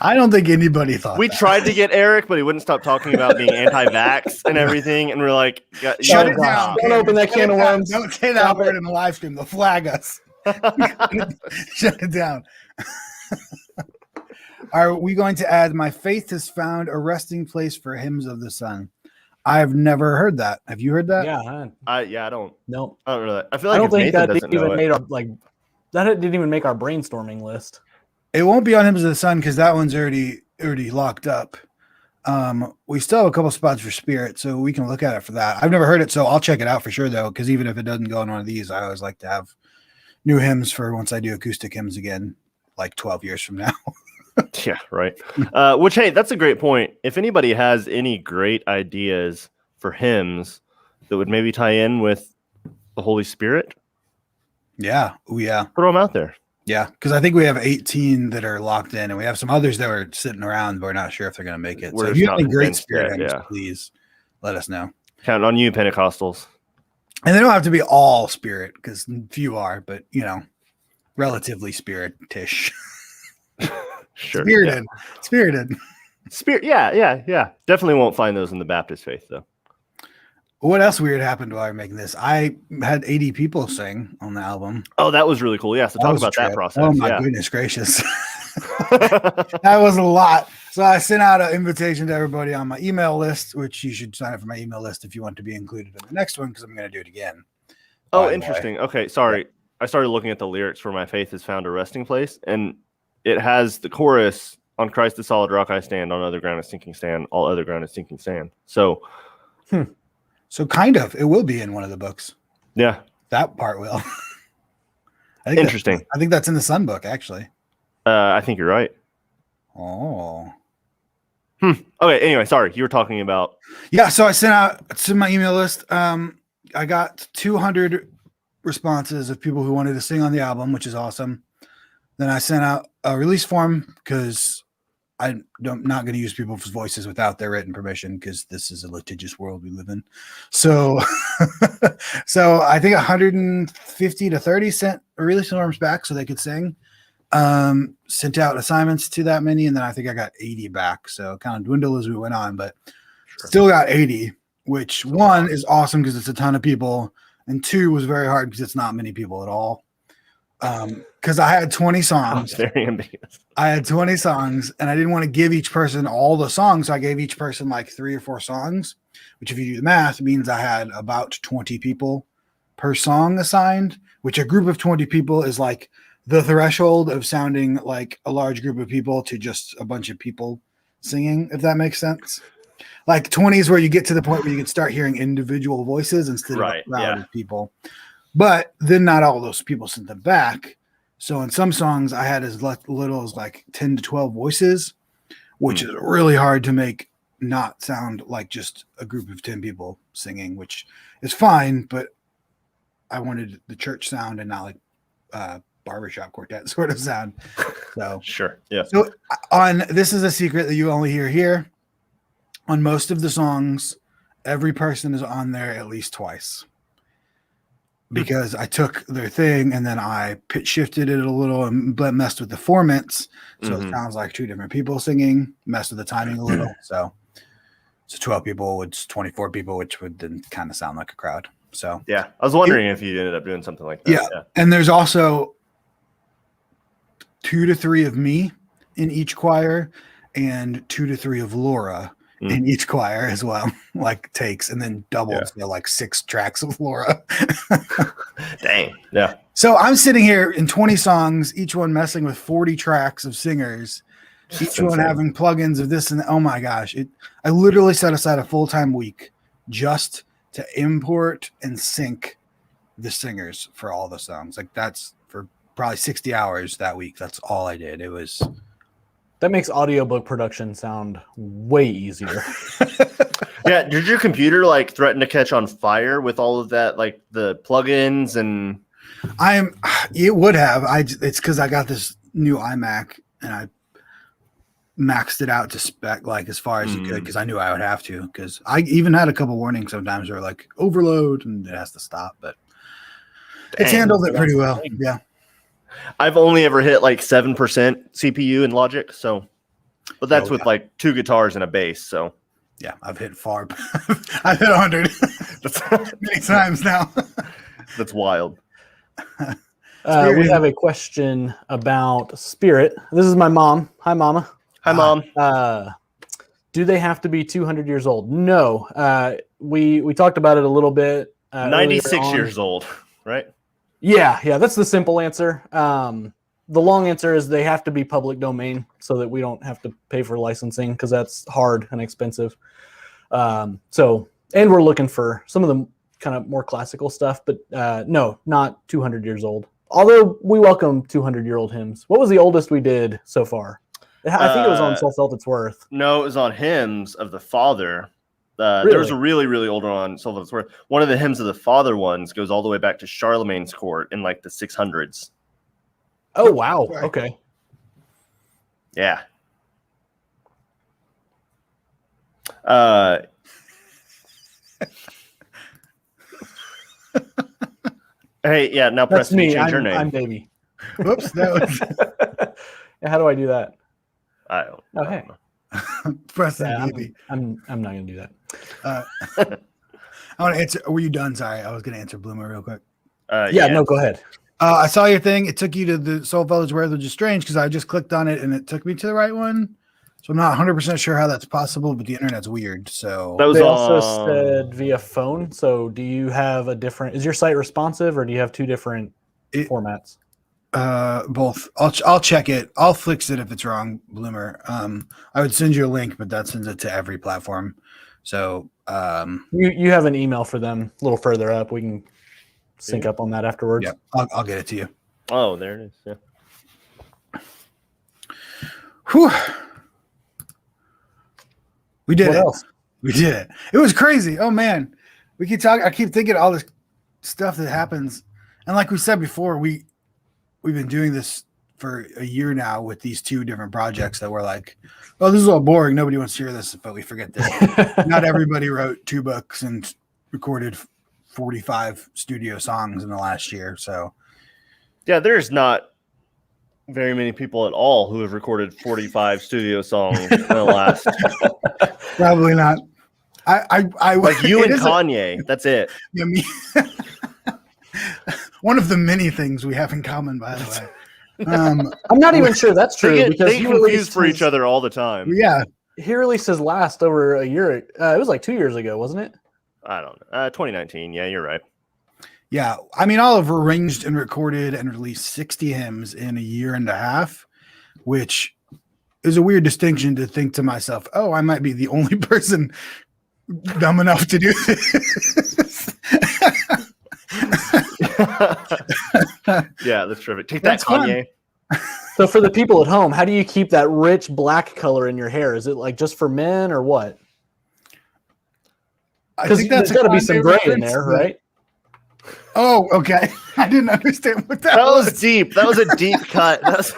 I don't think anybody thought we that. tried to get Eric, but he wouldn't stop talking about being anti-vax and everything. And we're like, shut it down. Don't open that can of worms. Don't say that word in the live stream. They'll flag us. Shut it down. Are we going to add "My faith has found a resting place for hymns of the sun"? I've never heard that. Have you heard that? Yeah. I don't. No. I don't know that. I feel like I don't think Nathan that doesn't even know made our that didn't even make our brainstorming list. It won't be on Hymns of the Sun because that one's already locked up. We still have a couple spots for Spirit, so we can look at it for that. I've never heard it, so I'll check it out for sure, though, because even if it doesn't go on one of these, I always like to have new hymns for once I do acoustic hymns again, like 12 years from now. Yeah, right. Which, hey, that's a great point. If anybody has any great ideas for hymns that would maybe tie in with the Holy Spirit, yeah. Oh, yeah. Put them out there. Yeah, because I think we have 18 that are locked in, and we have some others that are sitting around, but we're not sure if they're going to make it. We're so if you have any great convinced Spirit yet, hymns, yeah. please let us know. Counting on you, Pentecostals. And they don't have to be all spirit because few are, but relatively spiritish. Sure. Spirited. Spirited. Spirit. Yeah. Definitely won't find those in the Baptist faith, though. What else weird happened while I'm making this? I had 80 people sing on the album. Oh, that was really cool. Yeah. So talk about that process. Oh my goodness gracious. That was a lot. So I sent out an invitation to everybody on my email list, which you should sign up for my email list if you want to be included in the next one, because I'm going to do it again. Oh, interesting. Okay, sorry. Yeah. I started looking at the lyrics for My Faith Has Found a Resting Place, and it has the chorus, on Christ the solid rock I stand, on other ground is sinking sand, all other ground is sinking sand. So, So kind of, it will be in one of the books. Yeah. That part will. Interesting. I think that's in the Sun book, actually. I think you're right. Oh. Okay. Anyway, sorry. You were talking about. Yeah. So I sent out to my email list. I got 200 responses of people who wanted to sing on the album, which is awesome. Then I sent out a release form because I'm not going to use people's voices without their written permission because this is a litigious world we live in. So, so I think 150 to 30 sent release forms back so they could sing. Sent out assignments to that many, and then I think I got 80 back. So kind of dwindled as we went on, but still got 80, which one is awesome because it's a ton of people, and two was very hard because it's not many people at all. Because I had 20 songs. Very ambiguous. I had 20 songs, and I didn't want to give each person all the songs. So I gave each person like 3 or 4 songs, which if you do the math means I had about 20 people per song assigned, which a group of 20 people is like the threshold of sounding like a large group of people to just a bunch of people singing, if that makes sense. Like 20 is where you get to the point where you can start hearing individual voices instead of a crowd of people. But then not all those people sent them back. So in some songs, I had as little as like 10 to 12 voices, which is really hard to make not sound like just a group of 10 people singing, which is fine. But I wanted the church sound and not like barbershop quartet sort of sound. So sure. Yeah. So on This Is a Secret That You Only Hear Here, on most of the songs, every person is on there at least twice. Because I took their thing and then I pitch shifted it a little and messed with the formants. So it sounds like 2 different people singing, messed with the timing a little. So 12 people, it's 24 people, which would then kind of sound like a crowd. So yeah, I was wondering if you ended up doing something like that. Yeah. And there's also 2 to 3 of me in each choir and 2 to 3 of Laura in each choir as well, like takes, and then doubled to like 6 tracks of Laura. Dang. Yeah. So I'm sitting here in 20 songs, each one messing with 40 tracks of singers, each one having plugins of this and oh my gosh. I literally set aside a full-time week just to import and sync the singers for all the songs. Like that's for probably 60 hours that week. That's all I did. It was. That makes audiobook production sound way easier. Yeah. Did your computer like threaten to catch on fire with all of that, like the plugins and? It would have. It's because I got this new iMac and I maxed it out to spec like as far as you could because I knew I would have to. Because I even had a couple warnings sometimes where like overload and it has to stop, but it's handled it pretty well. Yeah. I've only ever hit like 7% CPU in Logic, so, but that's with like 2 guitars and a bass. So, yeah, I've hit far. I've hit 100 many times now. That's wild. We have a question about Spirit. This is my mom. Hi, Mama. Hi, Mom. Do they have to be 200 years old? No. We talked about it a little bit. 96 years old, right? Yeah, that's the simple answer. The long answer is they have to be public domain so that we don't have to pay for licensing because that's hard and expensive. And we're looking for some of the kind of more classical stuff, but no, not 200 years old. Although we welcome 200-year-old hymns. What was the oldest we did so far? I think it was on So Felt It's Worth. No, it was on Hymns of the Father. Really? There was a really, really old one on So Felt It's Worth. One of the Hymns of the Father ones goes all the way back to Charlemagne's court in like the 600s. Oh, wow. Okay. Yeah. Hey, yeah. Now, That's Preston, you me. change your name. I'm baby. Whoops, that was How do I do that? I don't. Oh, I hey. don't know. Preston Yeah, Baby. I'm not gonna do that. I want to answer. Were you done? Sorry, I was going to answer Bloomer real quick. Yeah, no, go ahead. I saw your thing. It took you to the Soul Fellows Where They're Just Strange because I just clicked on it and it took me to the right one. So I'm not 100% sure how that's possible, but the internet's weird. So That was They also said via phone. So do you have a different? Is your site responsive, or do you have two different formats? both. I'll check it. I'll fix it if it's wrong, Bloomer. I would send you a link, but that sends it to every platform. So You have an email for them a little further up. We can sync up on that afterwards. yeah, I'll get it to you. Oh, there it is. Yeah. Whew. We did What it. else? We did it. It was crazy. Oh man, we keep talking. I keep thinking of all this stuff that happens, and like we said before, we've been doing this for a year now with these two different projects that we're like, oh, this is all boring. Nobody wants to hear this, but we forget that not everybody wrote 2 books and recorded 45 studio songs in the last year. So Yeah, there's not very many people at all who have recorded 45 studio songs in the last. probably not. I Like you it and is Kanye. That's it. Yeah, me. One of the many things we have in common, by the way. I'm not even sure that's true They because get confused for each other all the time. Yeah, He released his last over a year. It was like 2 years ago, wasn't it? I don't know. 2019. Yeah, you're right. yeah. I mean, I'll have arranged and recorded and released 60 hymns in a year and a half, which is a weird distinction to think to myself, oh, I might be the only person dumb enough to do this. Yeah, that's terrific. Take That's that, Kanye. So for the people at home, how do you keep that rich black color in your hair? Is it like just for men or what? I Because think there's that's got to be Kanye some gray in reference, there, but- right? Oh, okay. I didn't understand what that That was. was deep. That was a deep cut. That's...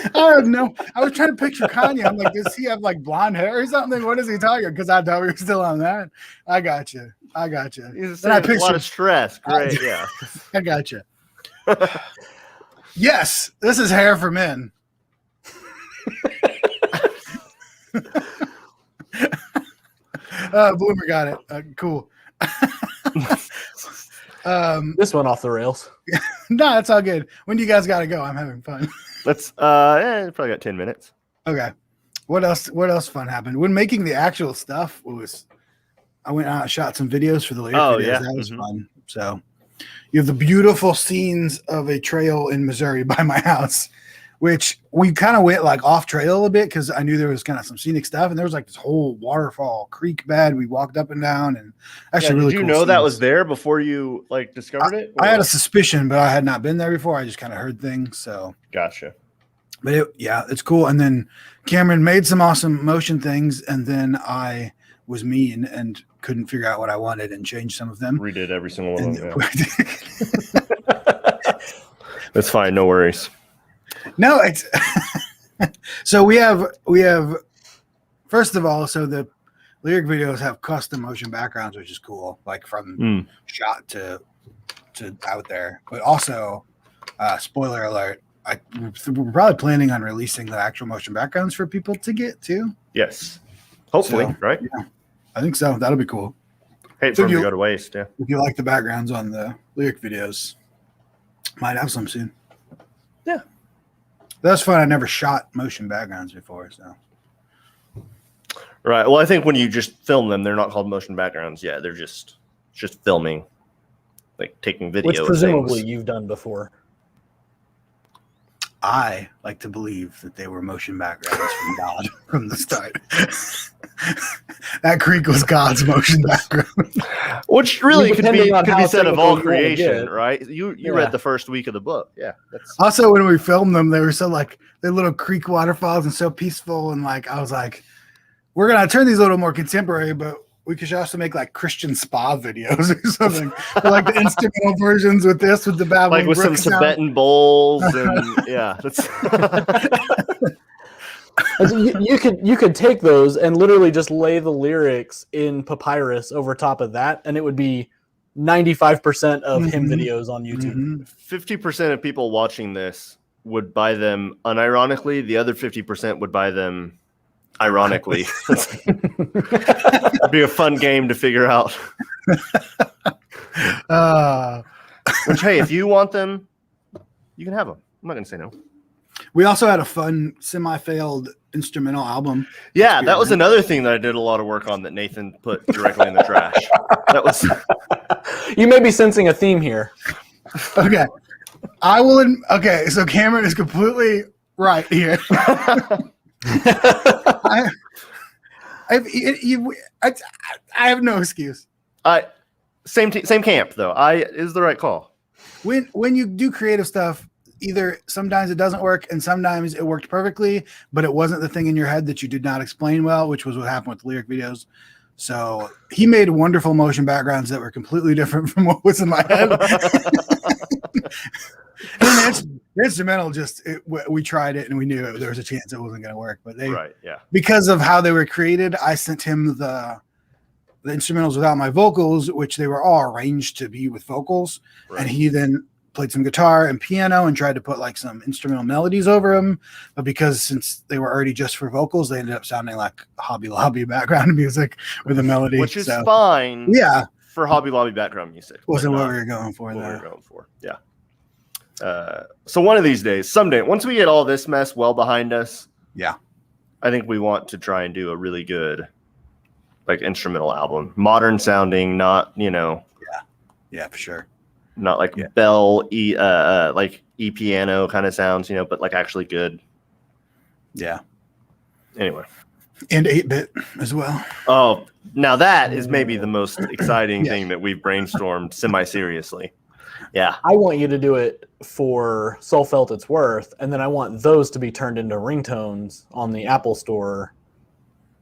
I don't know. I was trying to picture Kanye. I'm like, does he have like blonde hair or something? What is he talking? Because I thought we were still on that. I got you. He's Then I a lot pictured- of stress. Great. Yeah. I got you. Yes, this is hair for men. Bloomer got it. Cool. This went off the rails. No, it's all good. When do you guys got to go? I'm having fun. Let's probably got 10 minutes. Okay. What else fun happened? When making the actual stuff, I went out and shot some videos for the lyric videos. yeah. That was fun. So you have the beautiful scenes of a trail in Missouri by my house, which we kind of went like off trail a bit because I knew there was kind of some scenic stuff, and there was like this whole waterfall creek bed we walked up and down, and actually really did you cool know that scenes. was there before you like discovered it? I had or- a suspicion, but I had not been there before. I just kind of heard things. So, Gotcha. but it's cool. And then Cameron made some awesome motion things, and then I was mean and couldn't figure out what I wanted and changed some of them. Redid every single one And- of them. Yeah. That's fine. No worries. No, it's so we have first of all, so the lyric videos have custom motion backgrounds, which is cool, like from shot to out there. But also, spoiler alert, we're probably planning on releasing the actual motion backgrounds for people to get too. Yes. Hopefully, So, right? Yeah, I think so. That'll be cool. Hate So for them to you- go to waste. Yeah. If you like the backgrounds on the lyric videos, might have some soon. Yeah. That's fun. I never shot motion backgrounds before, so Right. Well, I think when you just film them, they're not called motion backgrounds. Yeah, they're just filming, like taking video. Which of presumably things. you've done before. I like to believe that they were motion backgrounds from God from the start. That creek was God's motion background. Which really could Depending on be how said of technical all you wanna creation, get. right? You Yeah. read the first week of the book. Yeah. That's Also, when we filmed them, they were so like they're little creek waterfalls and so peaceful. And like I was like, we're gonna turn these a little more contemporary, but we could also make like Christian spa videos or something. Or, like the instrumental versions with this, with the babbling like with some brook sound. Tibetan bowls and yeah. That's You could take those and literally just lay the lyrics in papyrus over top of that, and it would be 95% of hymn videos on YouTube. 50% of people watching this would buy them unironically. The other 50% would buy them ironically. It'd be a fun game to figure out. Which, hey, if you want them, you can have them. I'm not going to say no. We also had a fun semi-failed instrumental album. Yeah, that was another thing that I did a lot of work on that Nathan put directly in the trash. That was. You may be sensing a theme here. Okay. Okay, so Cameron is completely right here. I have no excuse. Same camp though. Is the right call. When you do creative stuff, either sometimes it doesn't work and sometimes it worked perfectly, but it wasn't the thing in your head that you did not explain well, which was what happened with the lyric videos. So he made wonderful motion backgrounds that were completely different from what was in my head. And the instrumental, we tried it and we knew there was a chance it wasn't going to work. But because of how they were created, I sent him the instrumentals without my vocals, which they were all arranged to be with vocals. Right. And he then played some guitar and piano and tried to put like some instrumental melodies over them. But since they were already just for vocals, they ended up sounding like Hobby Lobby background music with a melody. Which is fine. Yeah. For Hobby Lobby background music. Wasn't what we were going for. Yeah. So one of these days, someday, once we get all this mess well behind us, I think we want to try and do a really good like instrumental album, modern sounding, not for sure, not like Bell like piano kind of sounds, but like actually good. Anyway, and 8-bit as well. Oh, now that is maybe the most exciting thing that we've brainstormed semi-seriously. Yeah, I want you to do it for Soul Felt Its Worth, and then I want those to be turned into ringtones on the Apple Store,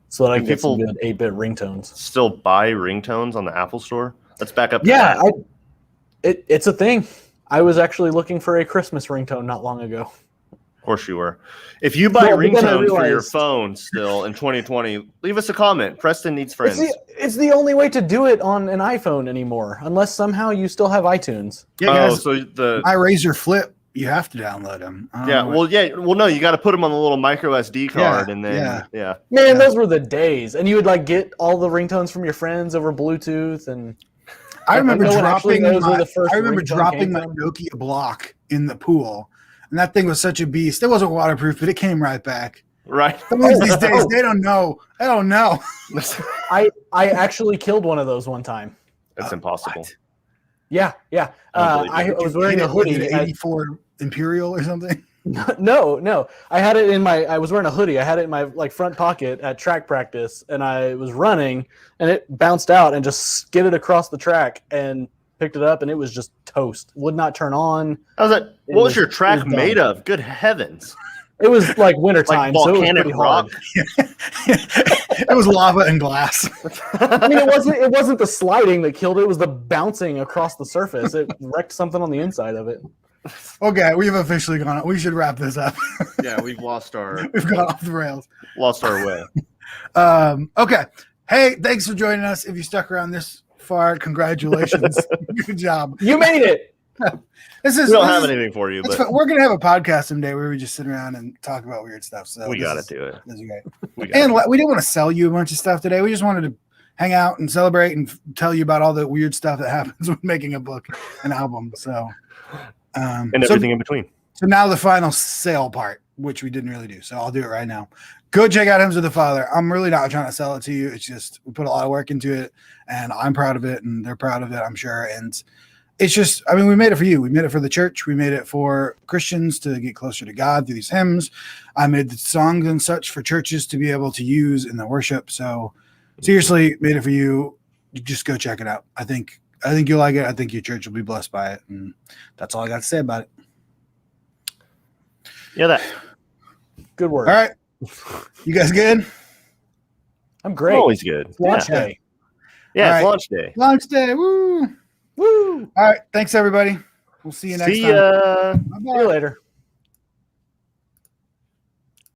so that I can get some good 8-bit ringtones. Still buy ringtones on the Apple Store? Let's back up. It's a thing. I was actually looking for a Christmas ringtone not long ago. Of course you were. If you buy ringtones for your phone still in 2020, leave us a comment. Preston needs friends. It's the only way to do it on an iPhone anymore, unless somehow you still have iTunes. Yeah, so my Razor Flip, you have to download them. No, you got to put them on the little micro SD card, and then Man, those were the days, and you would like get all the ringtones from your friends over Bluetooth, and I remember dropping my Nokia block in the pool. And that thing was such a beast. It wasn't waterproof, but it came right back. Right. These days, they don't know. I don't know. I actually killed one of those one time. That's impossible. What? Yeah. I was wearing a hoodie. 84 Imperial or something? No. I was wearing a hoodie. I had it in my like front pocket at track practice, and I was running, and it bounced out and just skidded across the track and picked it up, and it was just toast. Would not turn on. What was your track made of? Good heavens. It was like wintertime, like so it was pretty rock. It was lava and glass. I mean, it wasn't the sliding that killed it. It was the bouncing across the surface. It wrecked something on the inside of it. Okay, we've officially gone. We should wrap this up. Yeah, we've lost our. We've gone off the rails. Lost our way. Okay. Hey, thanks for joining us. If you stuck around this far, congratulations. Good job. You made it. We don't have anything for you, but we're gonna have a podcast someday where we just sit around and talk about weird stuff. So we gotta do it. This is great. We didn't want to sell you a bunch of stuff today. We just wanted to hang out and celebrate and tell you about all the weird stuff that happens when making a book, an album. So and everything in between. So now the final sale part, which we didn't really do. So I'll do it right now. Go check out Hymns of the Father. I'm really not trying to sell it to you. It's just we put a lot of work into it, and I'm proud of it, and they're proud of it, I'm sure. And it's just, I mean, we made it for you. We made it for the church. We made it for Christians to get closer to God through these hymns. I made the songs and such for churches to be able to use in the worship. So seriously, made it for you. You just go check it out. I think you'll like it. I think your church will be blessed by it. And that's all I got to say about it. Yeah, good work. All right. You guys good? I'm great. I'm always good. It's launch day. Yeah, it's launch day. Launch day. Woo. All right. Thanks, everybody. We'll see you next time. See ya. See you later.